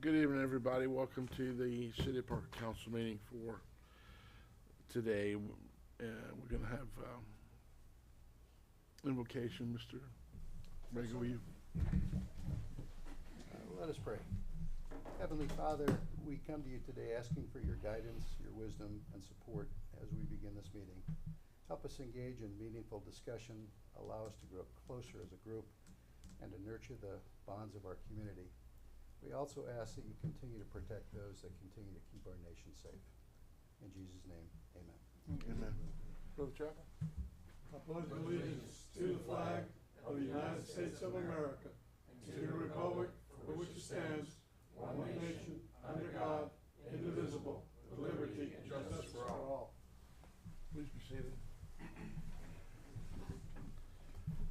Good evening, everybody. Welcome to the City of Parker Council meeting for today. We're going to have invocation. Mr. Reagan, will you? Let us pray. Heavenly Father, we come to you today asking for your guidance, your wisdom, and support as we begin this meeting. Help us engage in meaningful discussion, allow us to grow closer as a group, and to nurture the bonds of our community. We also ask that you continue to protect those that continue to keep our nation safe. In Jesus' name, amen. Amen. Brother Chapel? I pledge allegiance to the flag of the United States of America and to the republic for which it stands, one nation, under God, indivisible, with liberty and justice for all. Please be seated.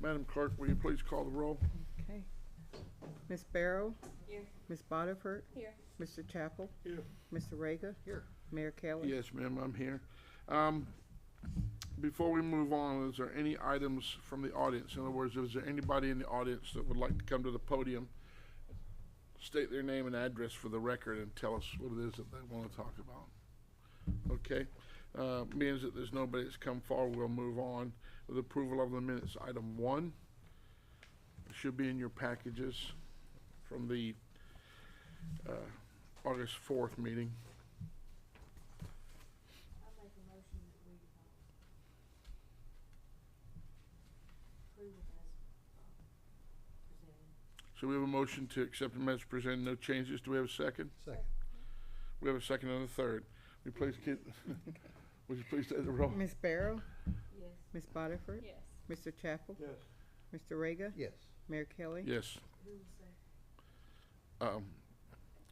Madam Clerk, will you please call the roll? Okay. Ms. Barrow? Here. Ms. Boddiford? Here. Mr. Chapel? Here. Mr. Rega? Here. Mayor Kelly? Yes, ma'am, I'm here. Before we move on, is there any items from the audience? In other words, is there anybody in the audience that would like to come to the podium, state their name and address for the record, and tell us what it is that they want to talk about? Okay. Means that there's nobody that's come forward, we'll move on with approval of the minutes. Item 1 should be in your packages from the August 4th meeting. I make a motion that we approve it as presented. So we have a motion to accept the minutes presented, no changes. Do we have a second? Second. We have a second and a third. Would you please would you please take the roll? Ms. Barrow? Yes. Ms. Boddiford? Yes. Mr. Chapel? Yes. Mr. Rega? Yes. Mayor Kelly? Yes. Who was that?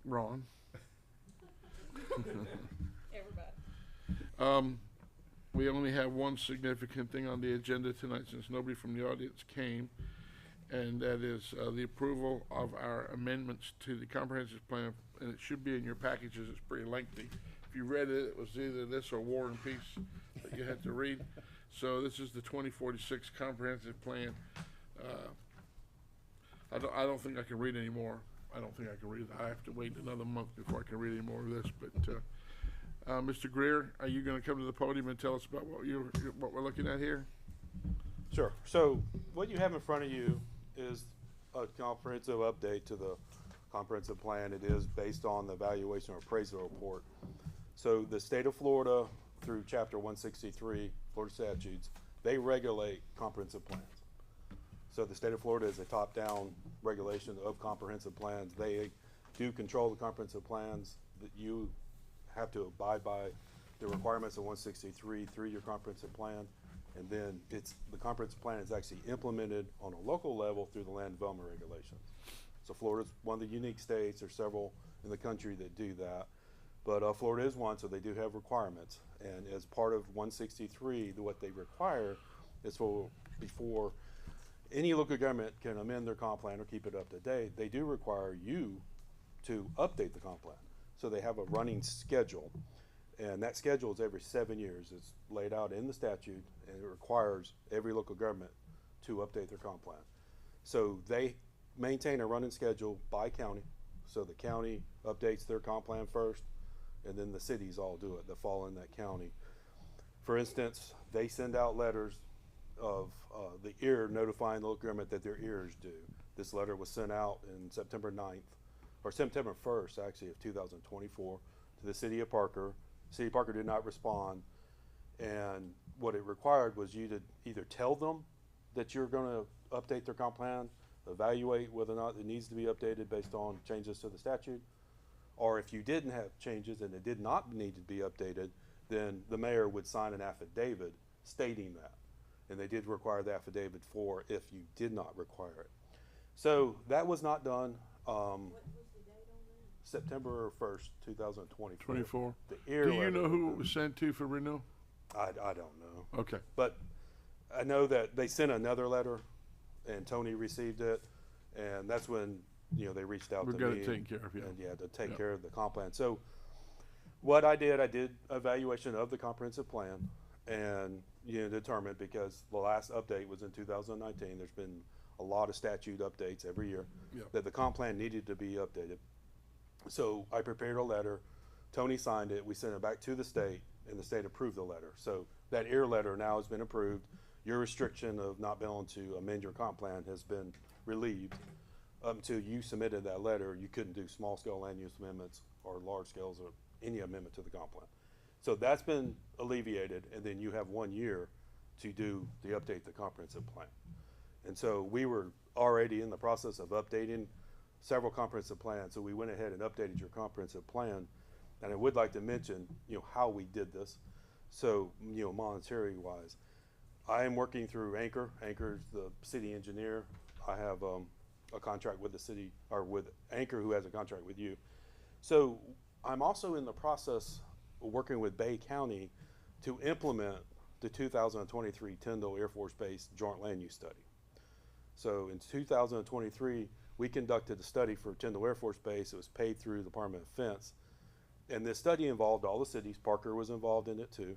Ron. Everybody. We only have one significant thing on the agenda tonight since nobody from the audience came, and that is the approval of our amendments to the comprehensive plan, and it should be in your packages. It's pretty lengthy. If you read it, it was either this or War and Peace that you had to read. So this is the 2046 comprehensive plan. I don't think I can read anymore. I don't think I can read it. I have to wait another month before I can read any more of this. But Mr. Greer, are you going to come to the podium and tell us about what we're looking at here? Sure. So what you have in front of you is a comprehensive update to the comprehensive plan. It is based on the evaluation or appraisal report. So the state of Florida, through Chapter 163, Florida statutes, they regulate comprehensive plans. So the state of Florida is a top-down regulation of comprehensive plans. They do control the comprehensive plans. That you have to abide by the requirements of 163 through your comprehensive plan, and then the comprehensive plan is actually implemented on a local level through the land development regulations. So Florida's one of the unique states. There's several in the country that do that, but Florida is one, so they do have requirements. And as part of 163, what they require is before any local government can amend their comp plan or keep it up to date, they do require you to update the comp plan. So they have a running schedule, and that schedule is every 7 years. It's laid out in the statute, and it requires every local government to update their comp plan. So they maintain a running schedule by county. So the county updates their comp plan first, and then the cities all do it that fall in that county. For instance, they send out letters of the EAR notifying the local government that their EAR is due. This letter was sent out in September 9th, or September 1st, actually, of 2024, to the city of Parker. City of Parker did not respond, and what it required was you to either tell them that you're going to update their comp plan, evaluate whether or not it needs to be updated based on changes to the statute, or if you didn't have changes and it did not need to be updated, then the mayor would sign an affidavit stating that. And they did require the affidavit for if you did not require it. So that was not done. What was the date on that? September 1st, 2024. 24. The EAR Do you letter- know who it was sent to for renewal? I don't know. Okay. But I know that they sent another letter, and Tony received it, and that's when they reached out We've to got me. it taken care of, yeah. And to take Yeah. care of the comp plan. So what I did evaluation of the comprehensive plan, and determined, because the last update was in 2019. There's been a lot of statute updates every year, Yep. that the comp plan needed to be updated. So I prepared a letter, Tony signed it, we sent it back to the state, and the state approved the letter. So that EAR letter now has been approved. Your restriction of not being able to amend your comp plan has been relieved. Up until you submitted that letter, you couldn't do small scale land use amendments or large scales or any amendment to the comp plan. So that's been alleviated, and then you have 1 year to do the update the comprehensive plan. And so we were already in the process of updating several comprehensive plans, so we went ahead and updated your comprehensive plan. And I would like to mention, how we did this. So, monetary wise, I am working through Anchor. Anchor's the city engineer. I have a contract with the city, or with Anchor, who has a contract with you. So I'm also in the process of working with Bay County to implement the 2023 Tyndall Air Force Base Joint Land Use Study. So in 2023, we conducted a study for Tyndall Air Force Base. It was paid through the Department of Defense. And this study involved all the cities. Parker was involved in it too.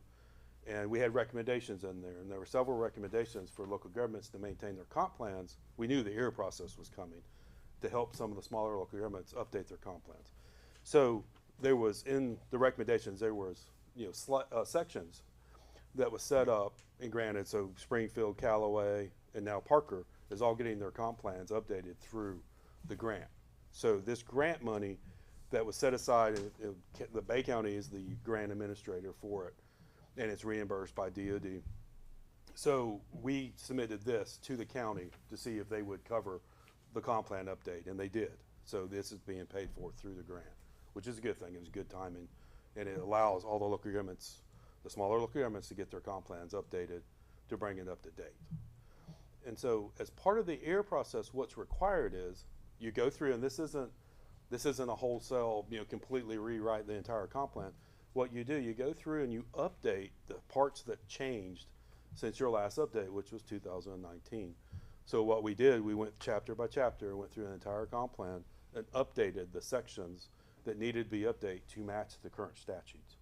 And we had recommendations in there. And there were several recommendations for local governments to maintain their comp plans. We knew the EAR process was coming to help some of the smaller local governments update their comp plans. So there was, in the recommendations, there was, sections that was set up and granted. So Springfield, Callaway, and now Parker is all getting their comp plans updated through the grant. So this grant money that was set aside, the Bay County is the grant administrator for it, and it's reimbursed by DOD. So we submitted this to the county to see if they would cover the comp plan update, and they did. So this is being paid for through the grant, which is a good thing. It was good timing, and it allows all the local governments, the smaller local governments, to get their comp plans updated to bring it up to date. And so as part of the EAR process, what's required is you go through, and this isn't a wholesale, completely rewrite the entire comp plan. What you do, you go through and you update the parts that changed since your last update, which was 2019. So what we did, we went chapter by chapter, went through an entire comp plan and updated the sections that needed to be updated to match the current statutes.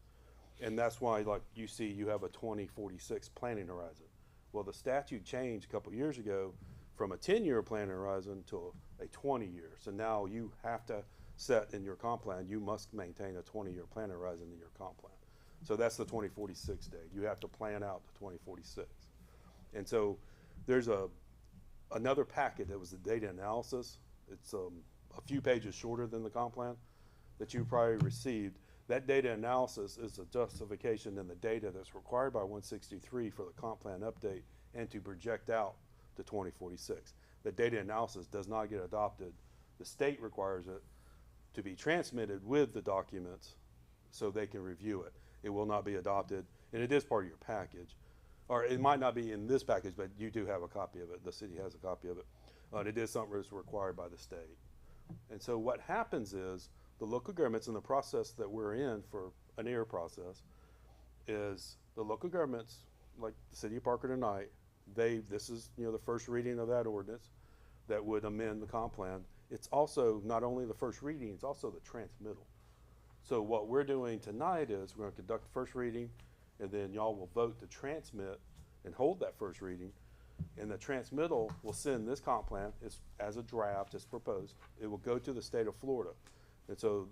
And that's why, like you see, you have a 2046 planning horizon. Well, the statute changed a couple years ago from a 10-year planning horizon to a 20-year. So now you have to set in your comp plan, you must maintain a 20-year planning horizon in your comp plan. So that's the 2046 date. You have to plan out to 2046. And so there's another packet that was the data analysis. It's a few pages shorter than the comp plan that you probably received. That data analysis is a justification in the data that's required by 163 for the comp plan update and to project out to 2046. The data analysis does not get adopted. The state requires it to be transmitted with the documents so they can review it. It will not be adopted, and it is part of your package. Or it might not be in this package, but you do have a copy of it. The city has a copy of it. It is something that's required by the state. And so what happens is the local governments, in the process that we're in for an EAR process, is the local governments, like the city of Parker tonight, this is the first reading of that ordinance that would amend the comp plan. It's also not only the first reading, it's also the transmittal. So what we're doing tonight is we're going to conduct the first reading, and then y'all will vote to transmit and hold that first reading. And the transmittal will send this comp plan as a draft, as proposed. It will go to the state of Florida. And so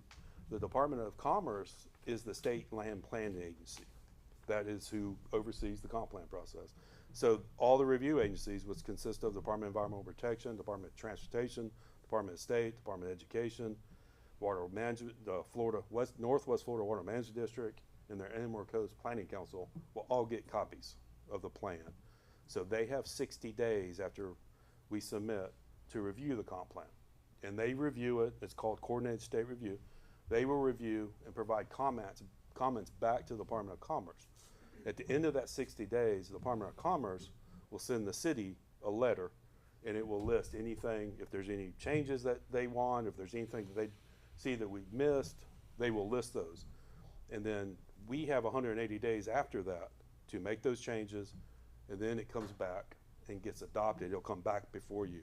the Department of Commerce is the state land planning agency. That is who oversees the comp plan process. So all the review agencies, which consist of the Department of Environmental Protection, Department of Transportation, Department of State, Department of Education, Water Management, Northwest Florida Water Management District, and their Inland Coast Planning Council will all get copies of the plan. So they have 60 days after we submit to review the comp plan. And they review it. It's called Coordinated State Review. They will review and provide comments back to the Department of Commerce. At the end of that 60 days, the Department of Commerce will send the city a letter, and it will list anything, if there's any changes that they want, if there's anything that they see that we've missed, they will list those. And then we have 180 days after that to make those changes, and then it comes back and gets adopted. It'll come back before you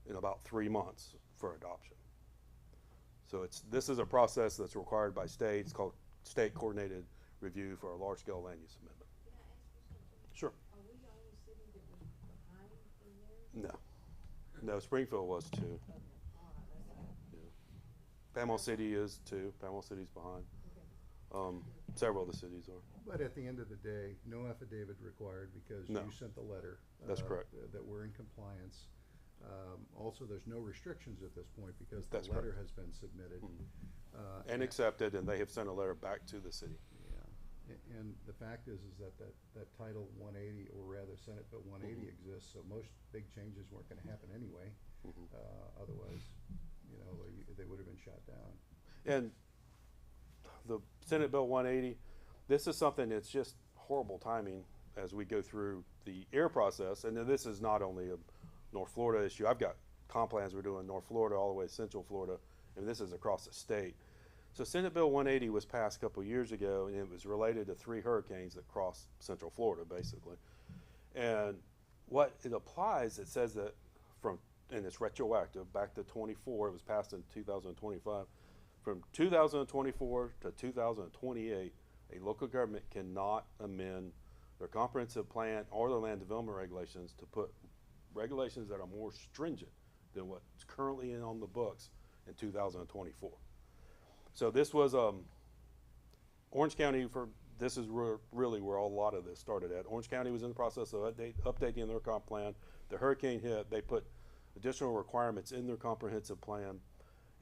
in about 3 months for adoption. So this is a process that's required by state. It's called State Coordinated Review for a large-scale land use amendment. Can I ask you something? Sure. Are we the only city that was behind in there? No. No, Springfield was too. Okay, all right, that's all. Yeah. Panama City is too. Panama City's behind. Several of the cities are. But at the end of the day, no affidavit required because No. you sent the letter. That's correct. That we're in compliance. Also, there's no restrictions at this point because the That's correct. letter has been submitted. And accepted, and they have sent a letter back to the city. Yeah, and the fact is that Title 180, or rather Senate Bill 180 exists, so most big changes weren't gonna happen anyway. Otherwise, you know, they would have been shot down. And the Senate Bill 180, this is something that's just horrible timing as we go through the air process. And then this is not only a North Florida issue. I've got comp plans we're doing in North Florida all the way to Central Florida, and this is across the state. So Senate Bill 180 was passed a couple of years ago, and it was related to 3 hurricanes that crossed Central Florida, basically. And what it applies, it says that and it's retroactive, back to 24, it was passed in 2025. From 2024 to 2028, a local government cannot amend their comprehensive plan or their land development regulations to put regulations that are more stringent than what's currently on the books in 2024. So this was Orange County. This is really where a lot of this started at. Orange County was in the process of updating their comp plan. The hurricane hit. They put additional requirements in their comprehensive plan,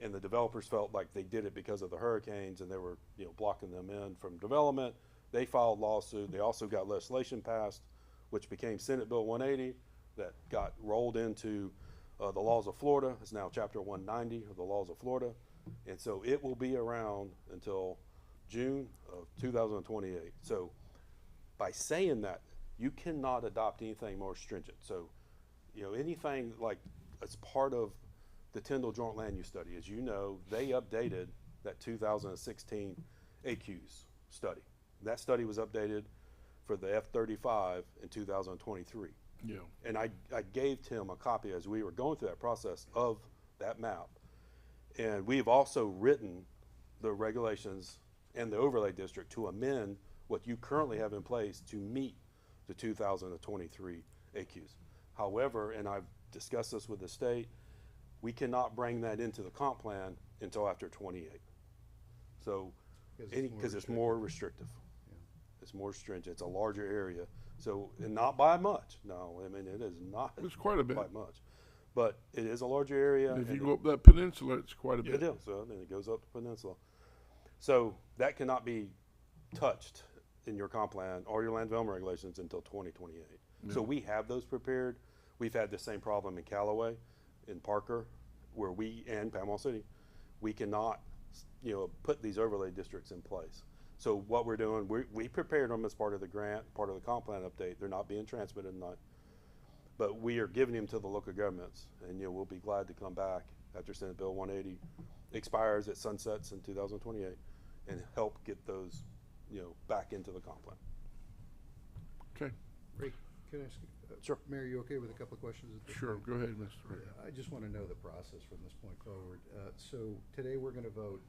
and the developers felt like they did it because of the hurricanes, and they were, you know, blocking them in from development. They filed lawsuit. They also got legislation passed, which became Senate Bill 180, that got rolled into the laws of Florida. It's now Chapter 190 of the laws of Florida, and so it will be around until June of 2028. So by saying that, you cannot adopt anything more stringent. So, you know, anything like as part of the Tyndall Joint Land Use Study, as you know, they updated that 2016 ACUS study. That study was updated for the F-35 in 2023. Yeah. And I gave Tim a copy as we were going through that process of that map. And we've also written the regulations and the overlay district to amend what you currently have in place to meet the 2023 ACUs. However, and I've discussed this with the state, we cannot bring that into the comp plan until after 28. So, because it's more restrictive. Yeah. It's more stringent. It's a larger area. So, and not by much. No, I mean, it is not It's quite a bit. by much. But it is a larger area. And if you and go up that peninsula, it's quite a bit. it is, so then it goes up the peninsula. So that cannot be touched in your comp plan or your land development regulations until 2028. So we have those prepared. We've had the same problem in Callaway, in Parker, where and Panama City, we cannot, you know, put these overlay districts in place. So what we're doing, we prepared them as part of the grant, part of the comp plan update. They're not being transmitted tonight, but we are giving them to the local governments, and you know, we'll be glad to come back after Senate Bill 180 expires, it sunsets in 2028, and help get those, you know, back into the comp plan. Okay, Ray, can I ask, Sure. Mayor, you okay with a couple of questions? at this sure, point? go ahead, Mr. Ray. I just want to know the process from this point forward. So today we're going to vote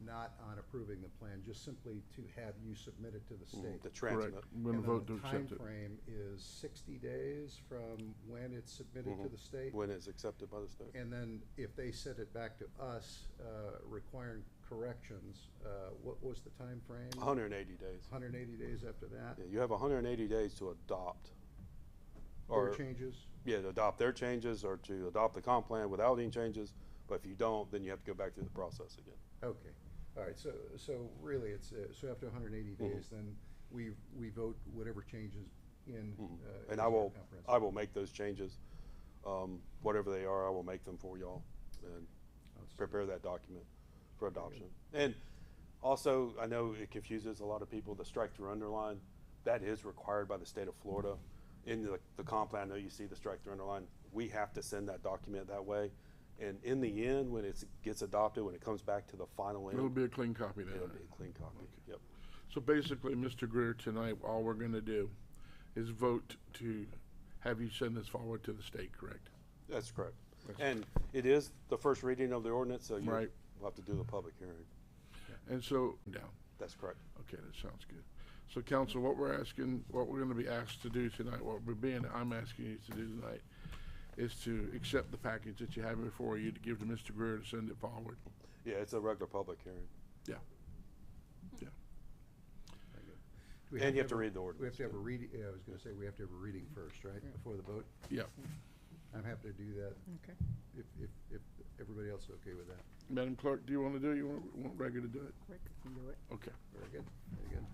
not on approving the plan, just simply to have you submit it to the state. To transmit. Correct. I'm gonna And vote to then the accept it. timeframe is 60 days from when it's submitted to the state? When it's accepted by the state. And then if they send it back to us, requiring corrections, what was the time frame? 180 days. 180 days after that? Yeah, you have 180 days to adopt. Or changes? Yeah, to adopt their changes or to adopt the comp plan without any changes. But if you don't, then you have to go back through the process again. Okay, all right, so really it's, so after 180 days, then we vote whatever changes in. And in I our will comprehensive. make those changes, whatever they are. I will make them for y'all and prepare that document for adoption. And also, I know it confuses a lot of people. The strike through underline, that is required by the state of Florida. In the comp plan, I know you see the strike through underline. We have to send that document that way. And in the end, when it gets adopted, when it comes back to the final end, It'll be a clean copy then. it'll be a clean copy. Okay. Yep. So basically, Mr. Greer, tonight, all we're gonna do is vote to have you send this forward to the state, correct? That's correct. That's And it is the first reading of the ordinance, so Right. we'll have to do the public hearing. And so, down. That's correct. Okay, that sounds good. So council, what we're gonna be asked to do tonight, I'm asking you to do tonight, is to accept the package that you have before you to give to Mr. Greer to send it forward. Yeah, it's a regular public hearing. Yeah. Very good. Do we And you have to a- read the We ordinance. have to have a too. reading, yeah, I was gonna say, we have to have a reading first, right, before the vote? Yeah. I'm happy to do that, Okay. if everybody else is okay with that. Madam Clerk, do you want to do it? You want Rega to do it? Rick can do it. Okay. Very good, very good.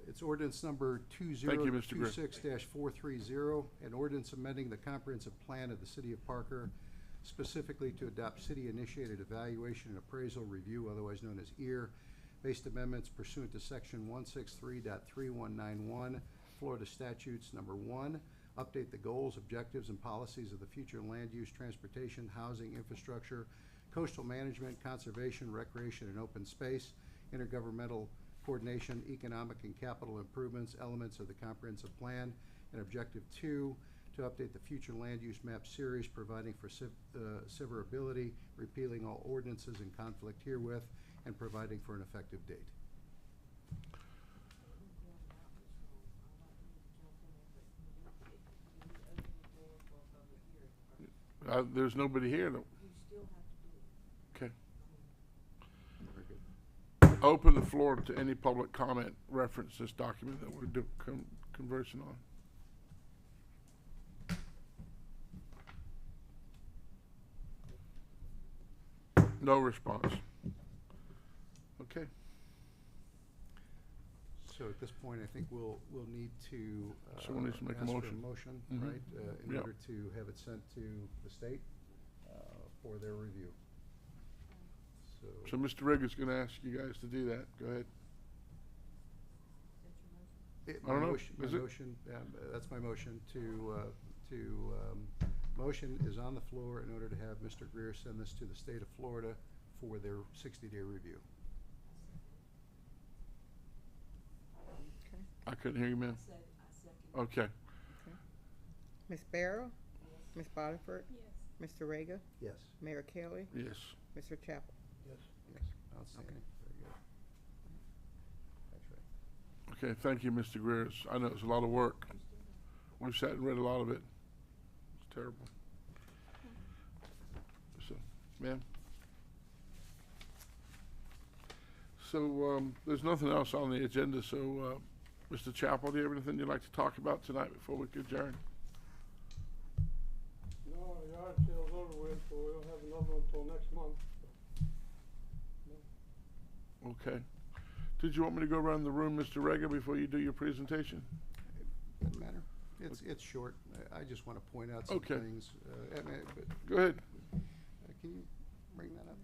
It's ordinance number Thank you, Mr. Greer. 2026-430, an ordinance amending the comprehensive plan of the city of Parker, specifically to adopt city-initiated evaluation and appraisal review, otherwise known as EAR, based amendments pursuant to section 163.3191, Florida statutes. Number 1, update the goals, objectives, and policies of the future land use, transportation, housing, infrastructure, coastal management, conservation, recreation, and open space, intergovernmental coordination, economic and capital improvements, elements of the comprehensive plan. And objective 2, to update the future land use map series, providing for severability, repealing all ordinances in conflict herewith, and providing for an effective date. There's nobody here. You still have to do it. Okay. Very good. Open the floor to any public comment reference this document that we're conversing on. No response. Okay. So at this point, I think we'll need to, Someone needs to make a ask for motion. right, Mhm. in Yep. order to have it sent to the state, for their review. So Mr. Rega's gonna ask you guys to do that. Go ahead. It- I don't my know. motion- My Is it? motion, that's my motion motion is on the floor in order to have Mr. Greer send this to the state of Florida for their 60-day review. Okay. I couldn't hear you, ma'am. I second. Okay. Ms. Barrow? Ms. Botiford? Yes. Mr. Rega? Yes. Mayor Kelly? Yes. Mr. Chapel? Yes. Outstanding. Very good. Thanks, Ray. Okay, thank you, Mr. Greer. I know it's a lot of work. We've sat and read a lot of it. It's terrible. So, ma'am? So, there's nothing else on the agenda, so, Mr. Chapel, do you have anything you'd like to talk about tonight before we adjourn? No, the yard sale's over with, so we don't have another one until next month. Okay. Did you want me to go around the room, Mr. Rega, before you do your presentation? Doesn't matter. It's short. I just want to point out some Okay. things. But Go ahead. can you bring that up?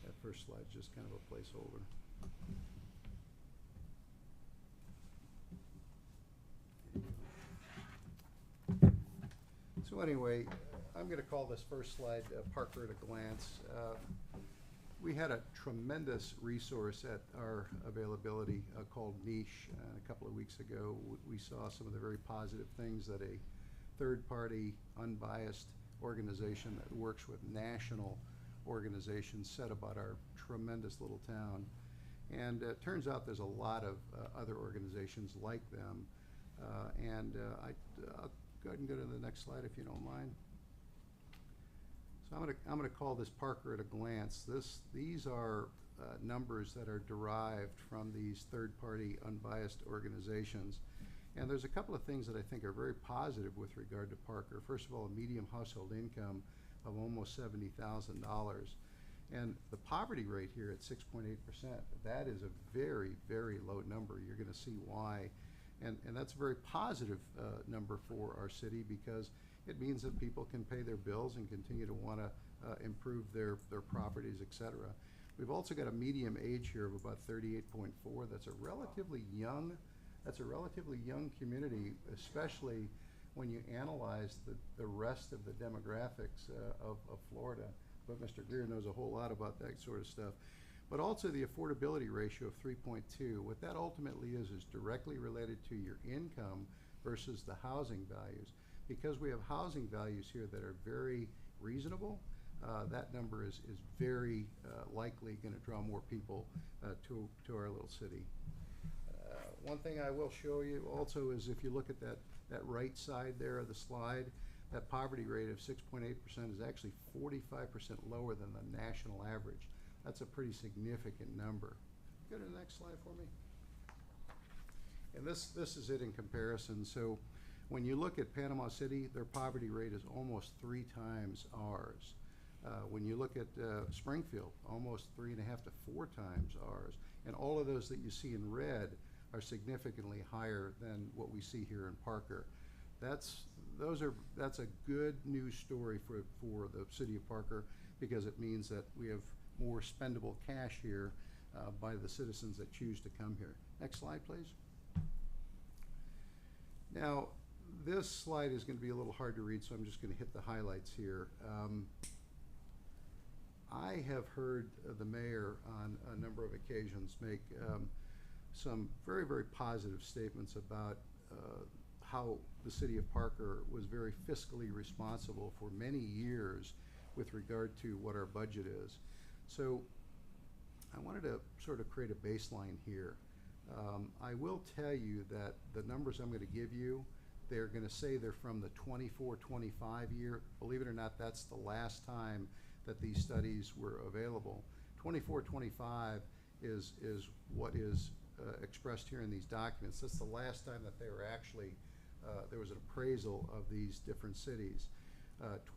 That first slide's just kind of a placeholder. So anyway, I'm going to call this first slide Parker at a glance. We had a tremendous resource at our availability called Niche a couple of weeks ago. We saw some of the very positive things that a third-party, unbiased organization that works with national organizations said about our tremendous little town. And it turns out there's a lot of other organizations like them. I'll go ahead and go to the next slide if you don't mind. So I'm gonna call this Parker at a glance. These are numbers that are derived from these third-party unbiased organizations. And there's a couple of things that I think are very positive with regard to Parker. First of all, a median household income of almost $70,000. And the poverty rate here at 6.8%, that is a very, very low number. You're gonna see why. And that's a very positive number for our city because it means that people can pay their bills and continue to want to improve their properties, et cetera. We've also got a median age here of about 38.4. That's a relatively young community, especially when you analyze the rest of the demographics of Florida. But Mr. Greer knows a whole lot about that sort of stuff. But also the affordability ratio of 3.2. What that ultimately is directly related to your income versus the housing values. Because we have housing values here that are very reasonable, that number is very likely going to draw more people to our little city. One thing I will show you also is if you look at that right side there of the slide, That poverty rate of 6.8% is actually 45% lower than the national average. That's a pretty significant number. Go to the next slide for me. And this is it in comparison. So when you look at Panama City, their poverty rate is almost 3 times ours. When you look at Springfield, almost 3.5 to 4 times ours. And all of those that you see in red are significantly higher than what we see here in Parker. That's a good news story for the city of Parker, because it means that we have more spendable cash here by the citizens that choose to come here. Next slide, please. Now, this slide is going to be a little hard to read, so I'm just going to hit the highlights here. I have heard the mayor on a number of occasions make some very, very positive statements about how the city of Parker was very fiscally responsible for many years with regard to what our budget is. So I wanted to sort of create a baseline here. I will tell you that the numbers I'm going to give you, they're going to say they're from the 24-25 year. Believe it or not, that's the last time that these studies were available. 24-25 is what is expressed here in these documents. That's the last time that they were actually, there was an appraisal of these different cities.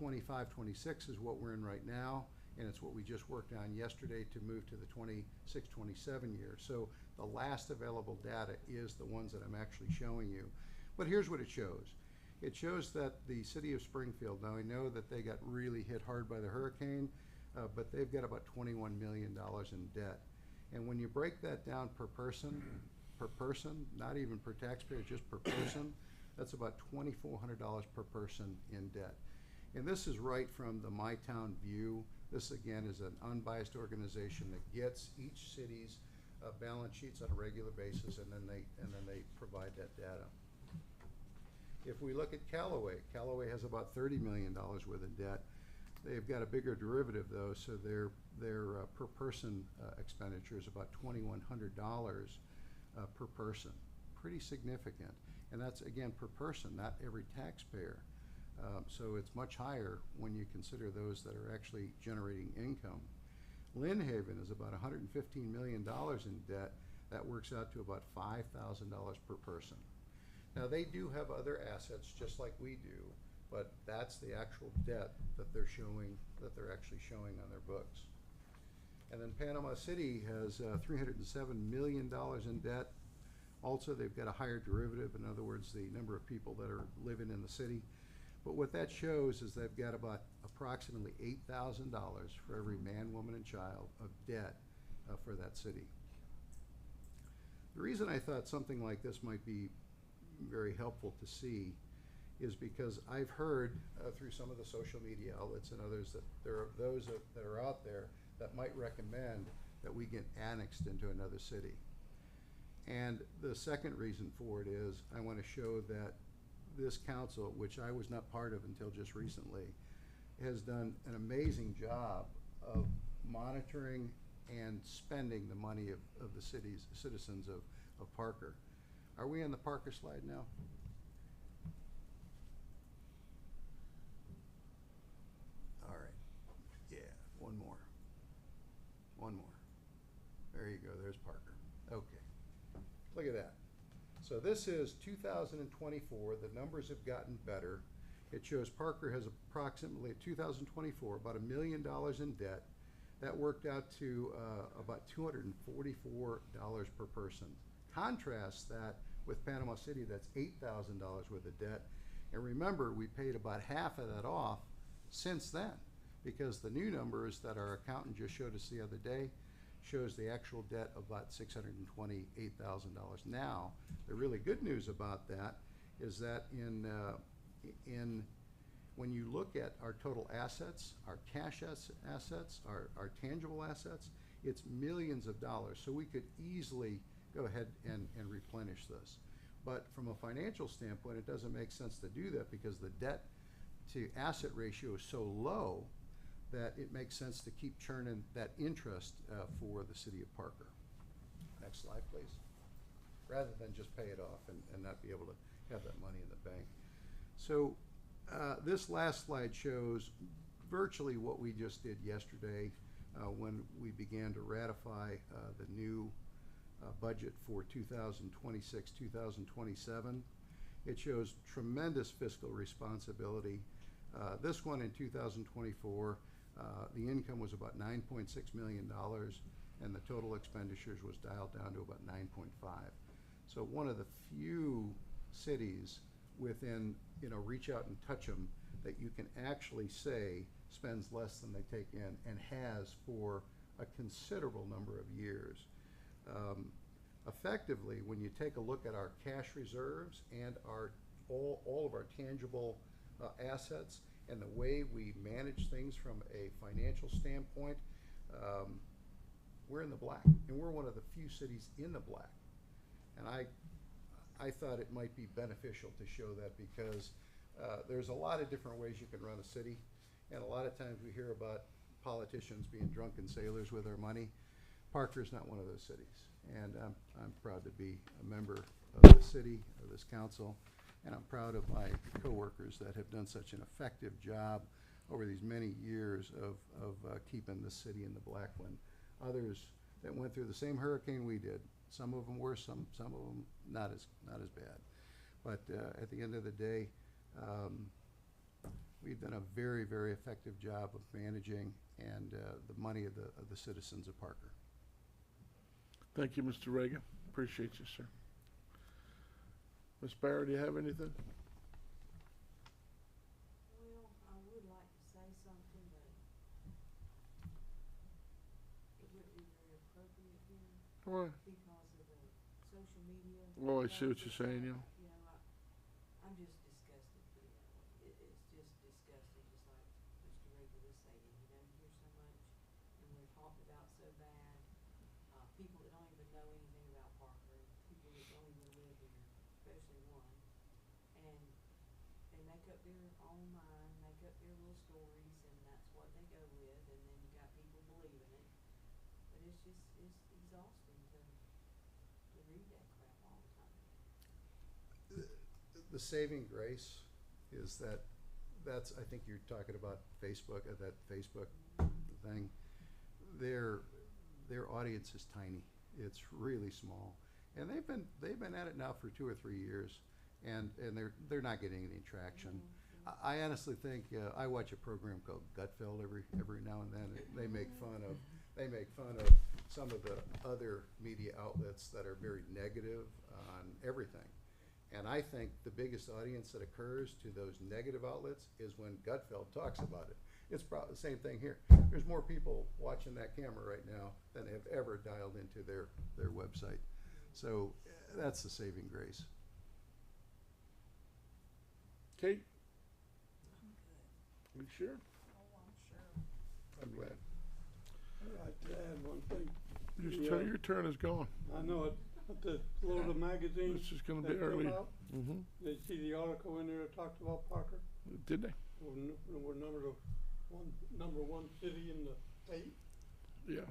25-26 is what we're in right now, and it's what we just worked on yesterday to move to the 26-27 year. So the last available data is the ones that I'm actually showing you. But here's what it shows. It shows that the city of Springfield, now I know that they got really hit hard by the hurricane, but they've got about $21 million in debt. And when you break that down per person, not even per taxpayer, just per person, that's about $2,400 per person in debt. And this is right from the My Town View. This again is an unbiased organization that gets each city's balance sheets on a regular basis, and then they provide that data. If we look at Callaway has about $30 million worth of debt. They've got a bigger derivative though, so their per person expenditure is about $2,100 per person. Pretty significant, and that's again per person, not every taxpayer. So it's much higher when you consider those that are actually generating income. Lynn Haven is about $115 million in debt. That works out to about $5,000 per person. Now they do have other assets just like we do, but that's the actual debt that they're actually showing on their books. And then Panama City has $307 million in debt. Also, they've got a higher derivative, in other words, the number of people that are living in the city. But what that shows is they've got about approximately $8,000 for every man, woman, and child of debt for that city. The reason I thought something like this might be very helpful to see is because I've heard through some of the social media outlets and others that there are those that are out there that might recommend that we get annexed into another city. And the second reason for it is I want to show that this council, which I was not part of until just recently, has done an amazing job of monitoring and spending the money of the city's citizens of Parker. Are we on the Parker slide now? All right. Yeah, one more. One more. There you go. There's Parker. Okay. Look at that. So this is 2024. The numbers have gotten better. It shows Parker has approximately, 2024, about $1 million in debt. That worked out to about $244 per person. Contrast that with Panama City, that's $8,000 worth of debt. And remember, we paid about half of that off since then, because the new numbers that our accountant just showed us the other day shows the actual debt of about $628,000. Now, the really good news about that is that when you look at our total assets, our cash assets, our tangible assets, it's millions of dollars. So we could easily go ahead and replenish this. But from a financial standpoint, it doesn't make sense to do that because the debt to asset ratio is so low that it makes sense to keep churning that interest for the city of Parker. Next slide, please. Rather than just pay it off and not be able to have that money in the bank. So This last slide shows virtually what we just did yesterday when we began to ratify the new budget for 2026, 2027. It shows tremendous fiscal responsibility. This one in 2024, the income was about $9.6 million, and the total expenditures was dialed down to about 9.5. So one of the few cities within, reach out and touch them, that you can actually say spends less than they take in, and has for a considerable number of years. Effectively, when you take a look at our cash reserves and all of our tangible assets and the way we manage things from a financial standpoint, we're in the black, and we're one of the few cities in the black. And I thought it might be beneficial to show that, because there's a lot of different ways you can run a city, and a lot of times we hear about politicians being drunken sailors with our money. Parker's not one of those cities, and I'm proud to be a member of the city, of this council, and I'm proud of my coworkers that have done such an effective job over these many years of keeping the city in the black, when others that went through the same hurricane we did, some of them worse, some of them not as bad. But at the end of the day, we've done a very, very effective job of managing and the money of the citizens of Parker. Thank you, Mr. Reagan. Appreciate you, sir. Ms. Barrett, do you have anything? Well, I would like to say something, but it wouldn't be very appropriate here All right. because of the social media. Oh, I see what you're saying, yeah. I'm just disgusted, put it that way. It's just disgusting, just like Mr. Reagan was saying. You don't hear so much, and we're talked about so bad. People that don't even know anything about Parker, people that don't even live here, especially one. And they make up their own mind, make up their little stories, and that's what they go with, and then you got people believing it. But it's exhausting to read that crap all the time. The saving grace is that's, I think you're talking about Facebook, that Facebook thing. Their audience is tiny. It's really small, and they've been at it now for 2 or 3 years, and they're not getting any traction. I honestly think I watch a program called Gutfeld every now and then. They make fun of some of the other media outlets that are very negative on everything. And I think the biggest audience that occurs to those negative outlets is when Gutfeld talks about it. It's probably the same thing here. There's more people watching that camera right now than have ever dialed into their website. So that's the saving grace. Kate? You sure? Oh, I'm sure. I'm glad. I'd like to add one thing. Your turn is gone. I know it, but the Florida magazine. This is gonna that be came early. out, Mm-hmm. They see the article in there that talked about Parker. Did they? We're number one city in the state. Yeah.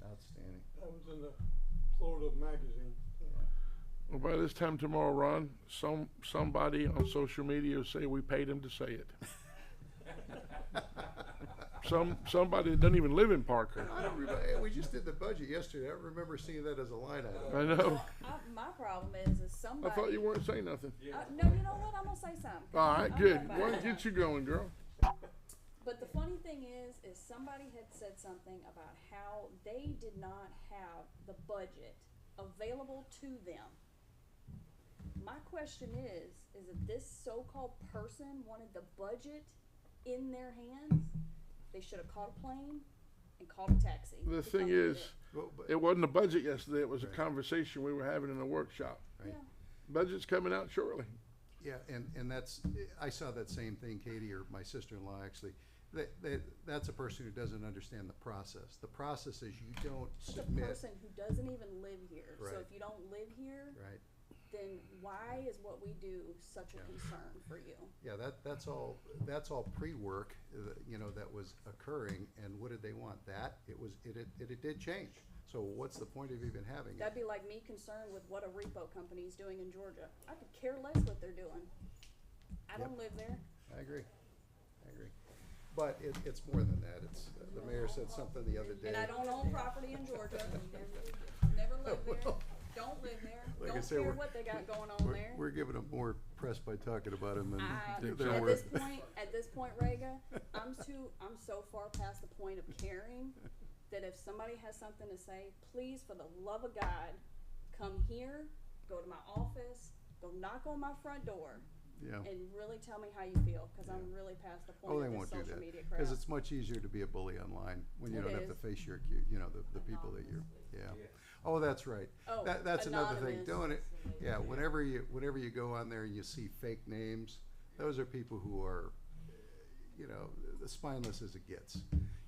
Outstanding. That was in the Florida magazine. Well, by this time tomorrow, Ron, somebody on social media will say we paid him to say it. Somebody that doesn't even live in Parker. I don't remember, we just did the budget yesterday. I don't remember seeing that as a line item. I know. My problem is I somebody. thought you weren't saying nothing. No, you know what? I'm gonna say something. All right, I'm good. right Why back. don't get you going, girl? But the funny thing is somebody had said something about how they did not have the budget available to them. My question is if this so-called person wanted the budget in their hands, they should have caught a plane and called a taxi. The to thing come and is, get it. Well, it wasn't a budget yesterday. It was a Right. conversation we were having in a workshop. Right. Yeah. Budget's coming out shortly. Yeah, and that's, I saw that same thing, Katie, or my sister-in-law actually. That's a person who doesn't understand the process. The process is you don't It's a submit, person who doesn't even live here. So Right. if you don't live here, right? then why is what we do such a Yeah. concern for you? Yeah, that's all pre-work, that was occurring, and what did they want? It did change. So what's the point of even having it? That'd be like me concerned with what a repo company is doing in Georgia. I could care less what they're doing. I don't live there. I agree. But it's more than that. It's, the mayor said something the other day. And I don't own property in Georgia, never lived there, don't live there, Like I don't say, care we're- what they got going on there. We're giving them more press by talking about them than At they're this worth. point, Rega, I'm so far past the point of caring that if somebody has something to say, please, for the love of God, come here, go to my office, go knock on my front door, Yeah. and really tell me how you feel, cause I'm really past the Oh, point they of won't this do social that. media crap. Because it's much easier to be a bully online when you It don't have to is. face your, the people that you're, yeah. Oh, that's right. Oh, That's another thing. anonymous. Don't it, yeah, whenever you go on there and you see fake names, those are people who are, the spineless as it gets.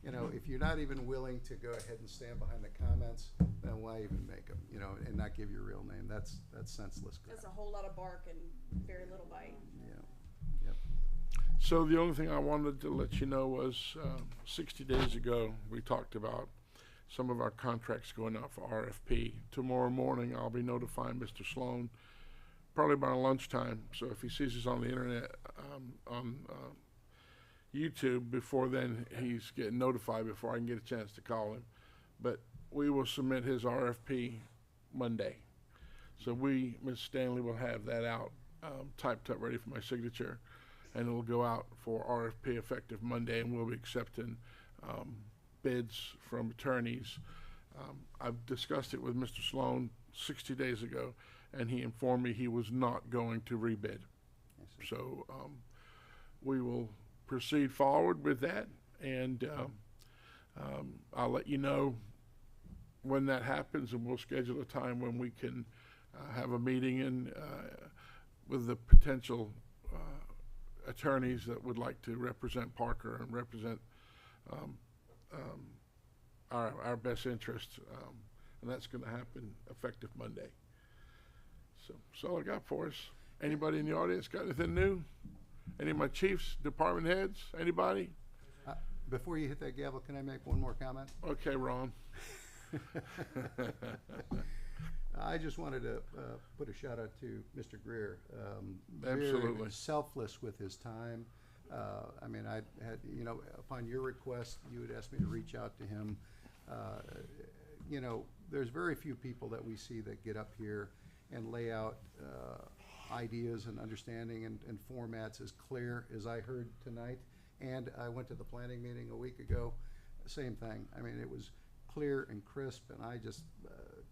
If you're not even willing to go ahead and stand behind the comments, then why even make them, and not give your real name? That's senseless crap. It's a whole lot of bark and very little bite. Yeah, yep. So the only thing I wanted to let you know was 60 days ago, we talked about some of our contracts going out for RFP. Tomorrow morning, I'll be notifying Mr. Sloan, probably by lunchtime. So if he sees us on the internet, on YouTube, before then, he's getting notified before I can get a chance to call him. But we will submit his RFP Monday. So Ms. Stanley will have that out, typed up, ready for my signature. And it'll go out for RFP effective Monday, and we'll be accepting bids from attorneys. I've discussed it with Mr. Sloan 60 days ago, and he informed me he was not going to rebid. I see. So we will proceed forward with that, and I'll let you know when that happens, and we'll schedule a time when we can have a meeting with the potential attorneys that would like to represent Parker and represent our best interests, and that's going to happen effective Monday. So that's all I got for us. Anybody in the audience got anything new? Any of my chiefs, department heads, anybody? Before you hit that gavel, can I make one more comment? Okay, Ron. I just wanted to put a shout out to Mr. Greer. Absolutely. Very selfless with his time. I mean, I had, upon your request, you had asked me to reach out to him. There's very few people that we see that get up here and lay out ideas and understanding and formats as clear as I heard tonight. And I went to the planning meeting a week ago, same thing. I mean, it was clear and crisp, and I just,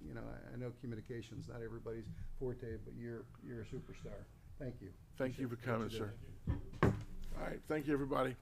I know communication's not everybody's forte, but you're a superstar. Thank you. Thank you for Appreciate coming, what you sir. did. All right, thank you, everybody.